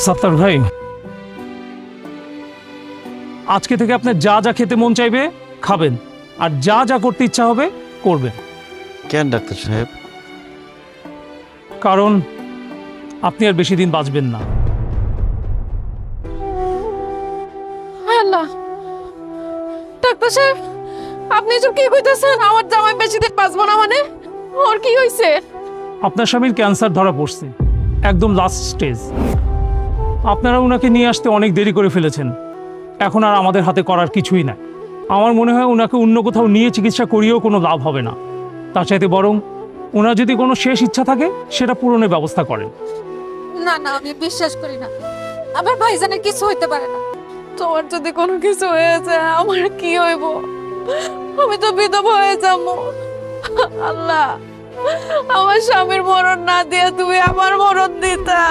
সাত্তার ভাই, আজকে থেকে আপনার যা যা খেতে মন চাইবে খাবেন, আর যা যা করতে ইচ্ছা হবে করবেন। কেন ডাক্তার সাহেব? কারণ আপনি আর বেশি দিন বাঁচবেন না। হায় আল্লাহ, ডাক্তার সাহেব আপনি এসব কি কইতেছেন? আমার জামাই বেশি দিন বাঁচবো না মানে? ওর কি হয়েছে? আপনার স্বামীর ক্যান্সার ধরা পড়ছে, একদম লাস্ট স্টেজ। আপনারা ওনাকে নিয়ে আসতে অনেক দেরি করে ফেলেছেন, এখন আর আমাদের হাতে করার কিছুই নাই। আমার মনে হয় ওনাকে অন্য কোথাও নিয়ে চিকিৎসা করিয়েও কোনো লাভ হবে না। তার চাইতে বরং ওনার যদি কোনো শেষ ইচ্ছা থাকে সেটা পূরণের ব্যবস্থা করেন। না না, আমি বিশ্বাস করি না। আমার ভাইজানের কিছু হইতে পারে না। তোমার যদি কোনো কিছু হয়ে যায় আমার কি হইব? আমি তো বিধবা হয়ে যাবো। আল্লাহ, আমার স্বামীর মরণ না দিয়ে তুমি আমার মরণ দিতা।